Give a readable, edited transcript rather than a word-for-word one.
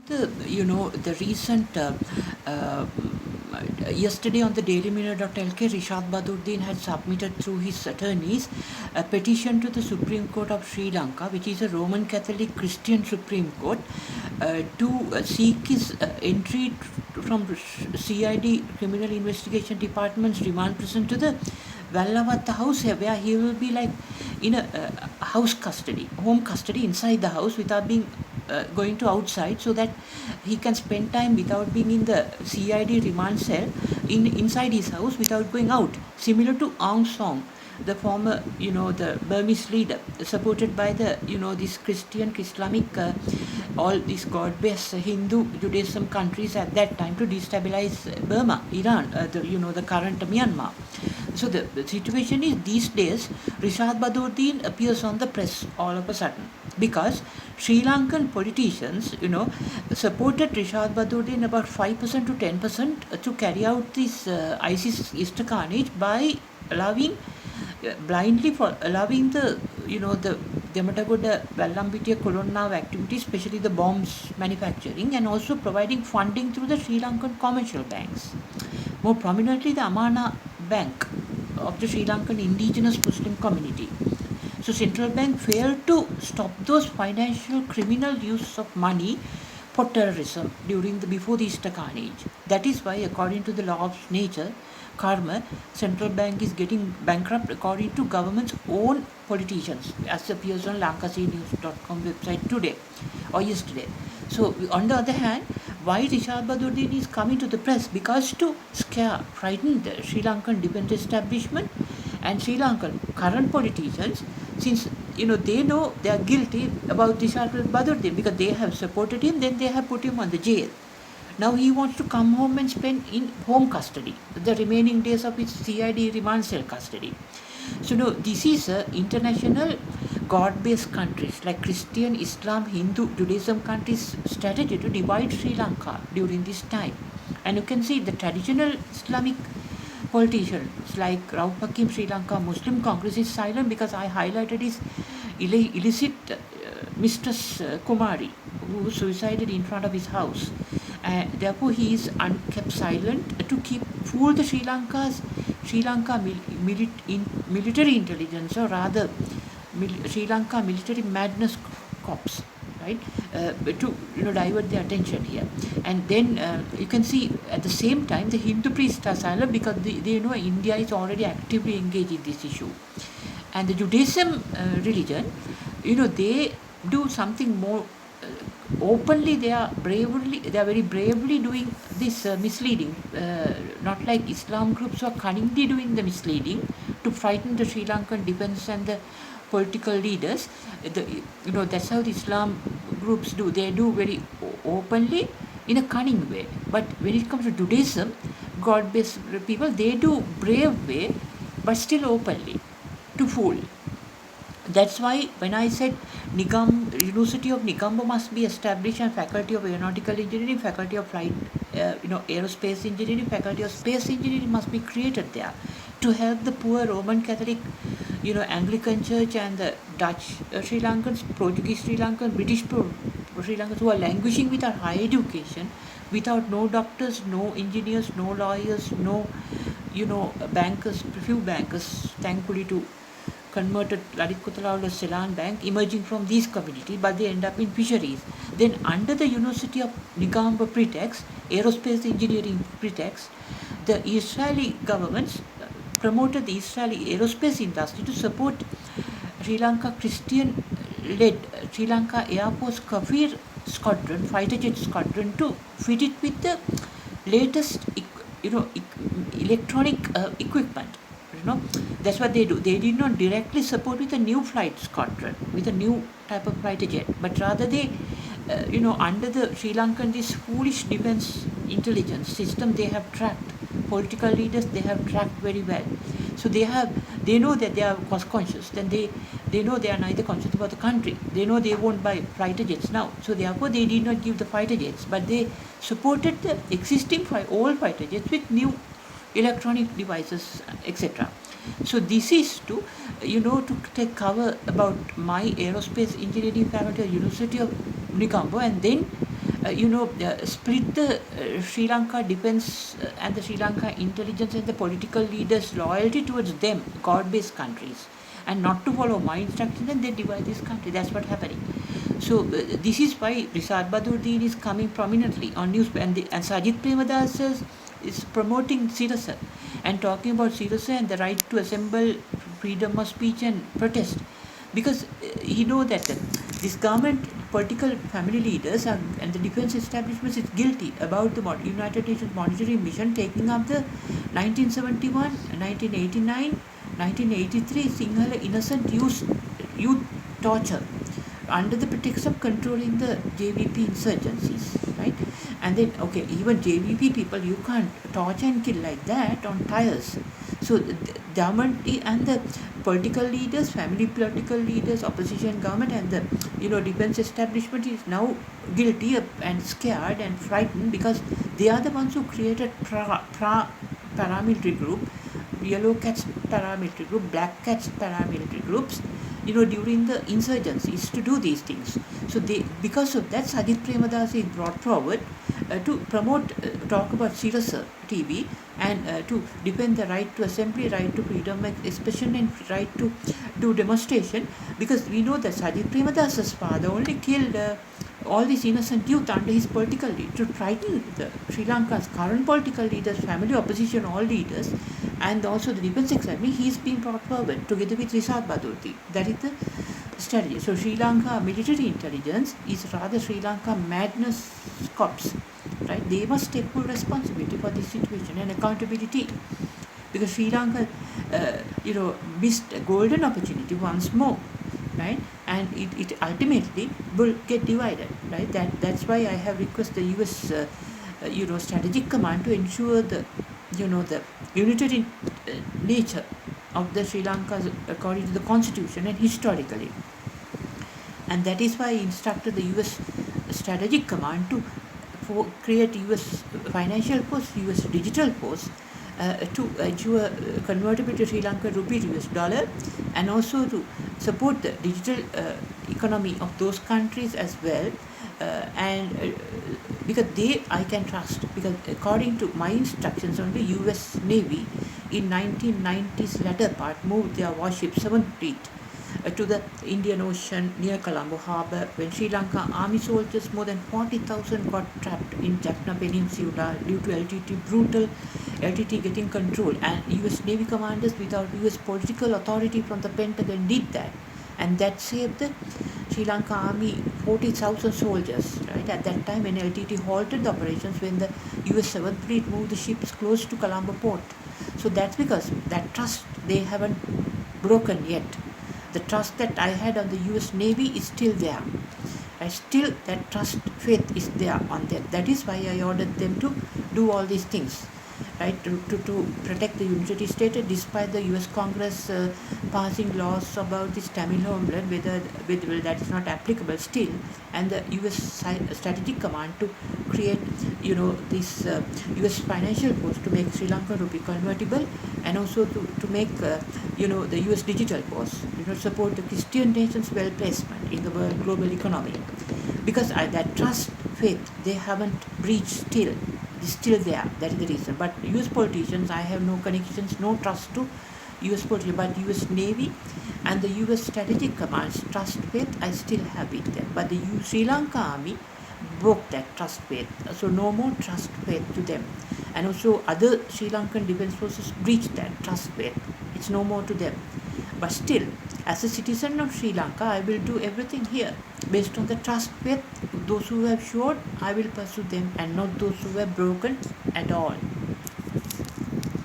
The recent uh, yesterday on the dailymirror.lk, Rishad Baduddin had submitted through his attorneys a petition to the Supreme Court of Sri Lanka, which is a Roman Catholic Christian Supreme Court, to seek his entry from CID Criminal Investigation Department's remand prison to the Vallavatta house, where he will be like in a house custody, home custody inside the house without being going to outside, so that he can spend time without being in the CID remand cell inside his house without going out. Similar to Aung San, the former, the Burmese leader, supported by the, this Christian, Islamic, all these God-based Hindu, Judaism countries at that time to destabilize Burma, Iran, the current Myanmar. So the situation is, these days, Rishad Baduddin appears on the press all of a sudden because Sri Lankan politicians, supported Rishad Baduddin about 5% to 10% to carry out this ISIS Easter carnage by allowing allowing the Dematagoda Vallambitiya Kolonnav activities, especially the bombs manufacturing, and also providing funding through the Sri Lankan commercial banks. More prominently, the Amana Bank of the Sri Lankan indigenous Muslim community. So Central Bank failed to stop those financial criminal use of money for terrorism before the Easter carnage. That is why, according to the law of nature, karma, Central Bank is getting bankrupt according to government's own politicians, as appears on lankacnews.com website today or yesterday. So on the other hand, why Rishad Baduddin is coming to the press? Because to frighten the Sri Lankan defense establishment and Sri Lankan current politicians, since they know they are guilty about Rishad Baduddin because they have supported him, then they have put him on the jail. Now he wants to come home and spend in home custody the remaining days of his CID remand cell custody. So no, this is a international God-based countries like Christian, Islam, Hindu, Judaism countries' strategy to divide Sri Lanka during this time. And you can see the traditional Islamic politicians like Rauf Hakim Sri Lanka Muslim Congress is silent because I highlighted his illicit mistress Kumari, who suicided in front of his house. Therefore, he is kept silent to fool the Sri Lanka military intelligence, or rather Sri Lanka military madness corps, right? To divert their attention here. And then you can see at the same time the Hindu priests are silent because they know India is already actively engaged in this issue. And the Judaism religion, they do something more openly. They are very bravely doing this misleading, not like Islam groups who are cunningly doing the misleading to frighten the Sri Lankan defense and the political leaders. That's how the Islam groups do. They do very openly in a cunning way. But when it comes to Judaism, God-based people, they do brave way, but still openly to fool. That's why when I said University of Negombo must be established, and Faculty of Aeronautical Engineering, Faculty of Flight, Aerospace Engineering, Faculty of Space Engineering must be created there to help the poor Roman Catholic, Anglican Church and the Dutch Sri Lankans, Portuguese Sri Lankans, British Sri Lankans who are languishing without high education, without no doctors, no engineers, no lawyers, no, bankers, few bankers, thankfully to converted Lalit Kuthalawala Ceylon Bank emerging from these communities, but they end up in fisheries. Then under the University of Negombo pretext, aerospace engineering pretext, the Israeli governments promoted the Israeli aerospace industry to support Sri Lanka Christian-led Sri Lanka Air Force Kafir squadron, fighter jet squadron, to fit it with the latest, electronic equipment. That's what they do. They did not directly support with a new flight squadron, with a new type of fighter jet, but rather they, under the Sri Lankan, this foolish defense intelligence system, they have tracked political leaders. They have tracked very well. So they know that they are cost conscious. Then they know they are neither conscious about the country. They know they won't buy fighter jets now. So therefore they did not give the fighter jets, but they supported the existing old fighter jets with new electronic devices, etc. So this is to, to take cover about my aerospace engineering faculty at University of Negombo, and then split the Sri Lanka defense and the Sri Lanka intelligence and the political leaders' loyalty towards them, God-based countries, and not to follow my instructions, and they divide this country. That's what's happening. So this is why Risad Badruddin is coming prominently on news, and Sajid Premadas is promoting Sirasa and talking about Sirasa and the right to assemble, freedom of speech and protest, because he knows that this government, political family leaders and the defense establishment is guilty about the United Nations monitoring mission taking up the 1971, 1989, 1983 Sinhala innocent youth torture under the pretext of controlling the JVP insurgencies, right? And then, okay, even JVP people, you can't torture and kill like that on tires. So the government and the political leaders, family political leaders, opposition government, and the defense establishment is now guilty and scared and frightened, because they are the ones who created paramilitary group, yellow cats paramilitary group, black cats paramilitary groups, during the insurgencies to do these things. So because of that, Sajid Premadas is brought forward to promote, talk about Sirasa TV, and to defend the right to assembly, right to freedom of expression, and right to do demonstration, because we know that Sajid Premadas's father only killed all these innocent youth under his political lead, to frighten the Sri Lanka's current political leaders, family, opposition, all leaders, and also the defense academy. He's been brought forward together with Risad Badruddin. That is the strategy. So Sri Lanka military intelligence is rather Sri Lanka madness cops, right? They must take full responsibility for this situation and accountability, because Sri Lanka, missed a golden opportunity once more, right? And it ultimately will get divided, right? That's why I have requested the U.S. Strategic Command to ensure the unitary nature of the Sri Lanka according to the constitution and historically. And that is why I instructed the U.S. Strategic Command to create U.S. financial force, U.S. digital force, to ensure convertibility to Sri Lanka rupee to US dollar, and also to support the digital economy of those countries as well. Because I can trust, because according to my instructions, only US Navy in 1990s latter part moved their warship 7th Fleet to the Indian Ocean near Colombo Harbour, when Sri Lanka army soldiers, more than 40,000, got trapped in Jaffna Peninsula due to brutal LTT getting control, and US Navy commanders without US political authority from the Pentagon did that, and that saved the Sri Lanka army 40,000 soldiers, right? At that time, when LTT halted the operations, when the US 7th Fleet moved the ships close to Colombo port. So that's because that trust they haven't broken yet. The trust that I had on the US Navy is still there. Still that trust, faith is there on them. That is why I ordered them to do all these things, right, to protect the unitary status, despite the US Congress passing laws about this Tamil homeland, whether that is not applicable still, and the US Strategic Command to create this US financial force to make Sri Lanka rupee convertible, and also to make the US digital force, support the Christian nations' well placement in the world global economy, because that trust, faith, they haven't breached still. Is still there. That is the reason. But US politicians, I have no connections, no trust to US politicians. But US Navy and the US Strategic Command's trust, faith, I still have it there. But the Sri Lanka Army broke that trust, faith. So no more trust, faith to them. And also other Sri Lankan defense forces breached that trust, faith. It's no more to them. But still, as a citizen of Sri Lanka, I will do everything here based on the trust, faith. Those who have showed, I will pursue them, and not those who have broken at all.